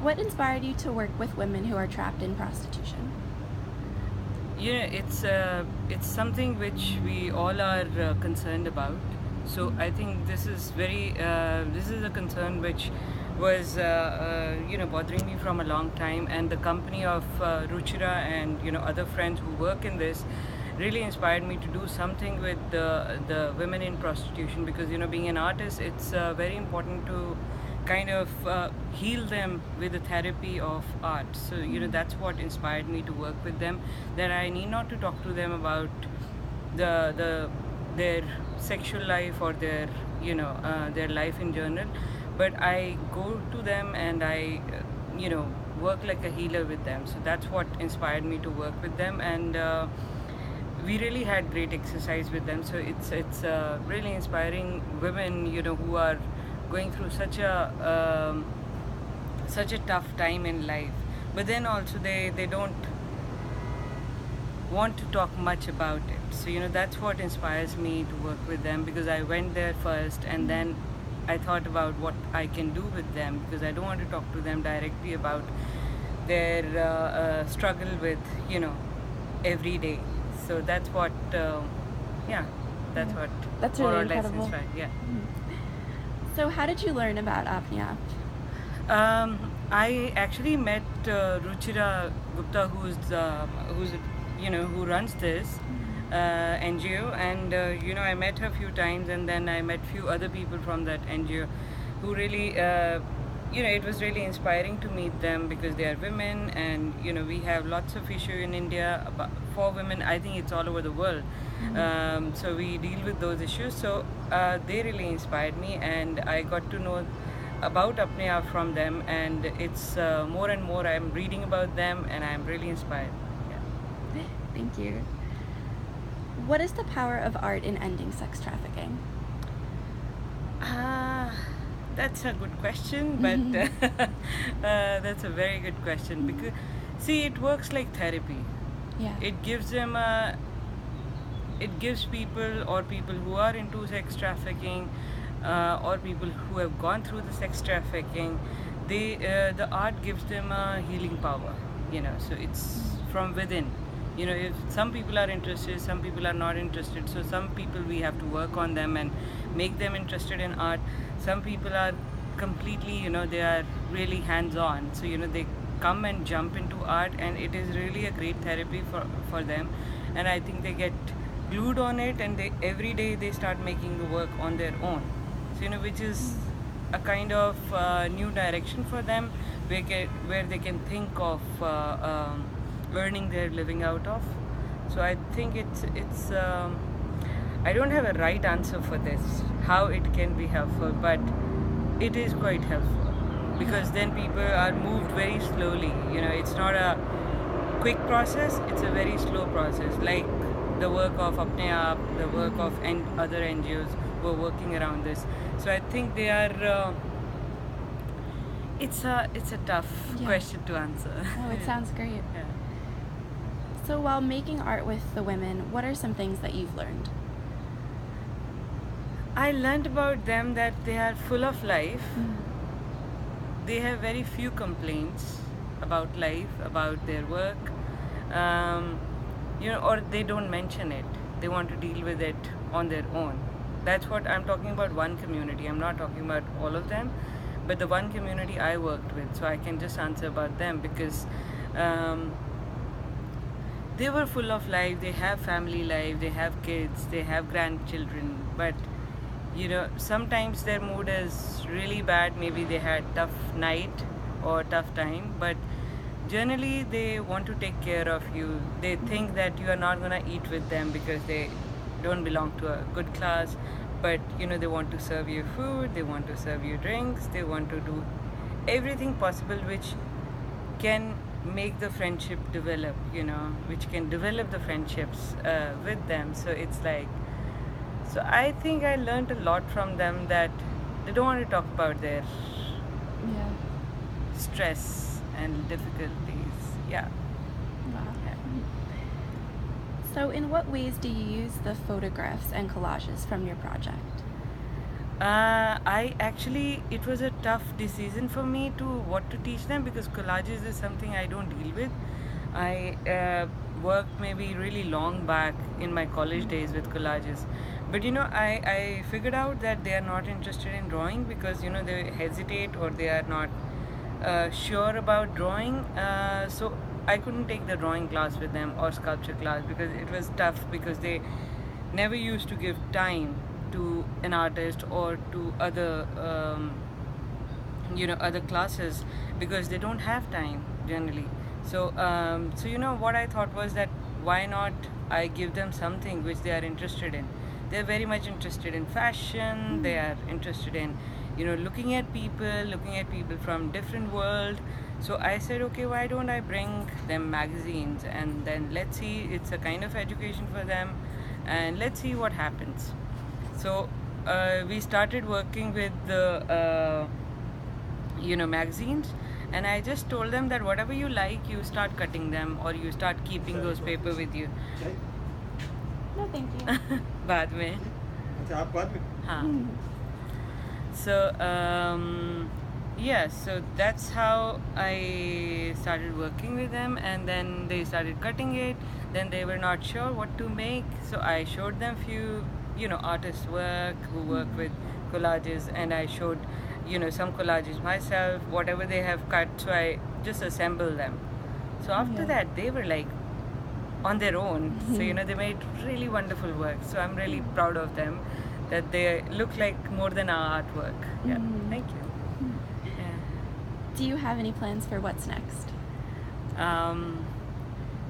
What inspired you to work with women who are trapped in prostitution? It's something which we all are concerned about. So I think this is a concern which was bothering me from a long time, and the company of Ruchira and other friends who work in this really inspired me to do something with the women in prostitution, because being an artist, it's very important to kind of heal them with the therapy of art. So that's what inspired me to work with them, that I need not to talk to them about their sexual life or their life in general, but I go to them and I work like a healer with them. So that's what inspired me to work with them, and we really had great exercise with them. So it's really inspiring women who are going through such a tough time in life, but then also they don't want to talk much about it. So that's what inspires me to work with them, because I went there first and then I thought about what I can do with them, because I don't want to talk to them directly about their struggle with every day. So that's what That's more really or less incredible. inspired. Yeah. So how did you learn about Apne Aap? I actually met Ruchira Gupta, who runs this NGO, and I met her a few times, and then I met few other people from that NGO who really it was really inspiring to meet them, because they are women, and we have lots of issue in India for women. I think it's all over the world. So we deal with those issues. So they really inspired me, and I got to know about Apne Aap from them, and it's more and more I'm reading about them, and I'm really inspired. Yeah. Thank you. What is the power of art in ending sex trafficking? That's a good question, but that's a very good question, because see, it works like therapy. Yeah. It gives people, or people who are into sex trafficking, or people who have gone through the sex trafficking, the art gives them a healing power. So it's from within. If some people are interested, some people are not interested. So some people, we have to work on them and make them interested in art. Some people are completely, they are really hands-on. So they come and jump into art, and it is really a great therapy for them. And I think they get glued on it, and every day they start making the work on their own. So which is a kind of new direction for them, where they can think of earning their living out of. So I think it's I don't have a right answer for this, how it can be helpful, but it is quite helpful, because then people are moved very slowly. It's not a quick process, it's a very slow process, like the work of Apne Aap, the work of other NGOs who are working around this. So I think they are it's a tough question to answer. Oh, it sounds great. Yeah. So while making art with the women, what are some things that you've learned? I learned about them that they are full of life. They have very few complaints about life, about their work, or they don't mention it. They want to deal with it on their own. That's what I'm talking about, one community. I'm not talking about all of them, but the one community I worked with. So I can just answer about them, because they were full of life. They have family life, they have kids, they have grandchildren, but sometimes their mood is really bad. Maybe they had tough night or tough time, but generally they want to take care of you. They think that you are not going to eat with them because they don't belong to a good class, but they want to serve you food, they want to serve you drinks, they want to do everything possible which can make the friendship develop, which can develop the friendships with them. So it's like, so I think I learned a lot from them, that they don't want to talk about their stress and difficulties. Yeah. Wow. So in what ways do you use the photographs and collages from your project? It was a tough decision for me to what to teach them, because collages is something I don't deal with. I worked maybe really long back in my college days with collages, but I figured out that they are not interested in drawing because they hesitate or they are not sure about drawing. So I couldn't take the drawing class with them or sculpture class because it was tough, because they never used to give time to an artist or to other other classes, because they don't have time generally. So what I thought was that why not I give them something which they are interested in. They're very much interested in fashion. They are interested in looking at people from different world. So I said, okay, why don't I bring them magazines, and then let's see, it's a kind of education for them, and let's see what happens. So we started working with the magazines, and I just told them that whatever you like, you start cutting them or you start keeping those paper with you. No, thank you. बाद में. हाँ. So so that's how I started working with them, and then they started cutting it. Then they were not sure what to make, so I showed them few artists' work who work with collages, and I showed some collages myself, whatever they have cut, so I just assemble them. So after that they were like on their own. So they made really wonderful work, so I'm really proud of them, that they look like more than our artwork. Yeah. Thank you. Yeah. Do you have any plans for what's next?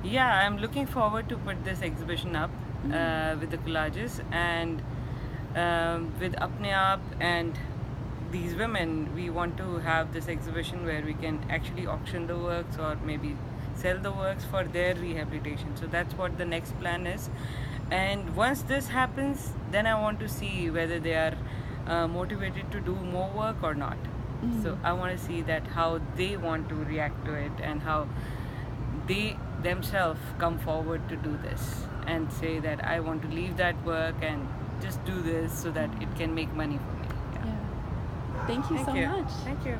Yeah, I'm looking forward to put this exhibition up with the collages, and with Apne Aap and these women, we want to have this exhibition where we can actually auction the works or maybe sell the works for their rehabilitation. So that's what the next plan is. And once this happens, then I want to see whether they are motivated to do more work or not. So I want to see that how they want to react to it, and how they themselves come forward to do this and say that I want to leave that work and just do this so that it can make money for me. Thank you so much. Thank you.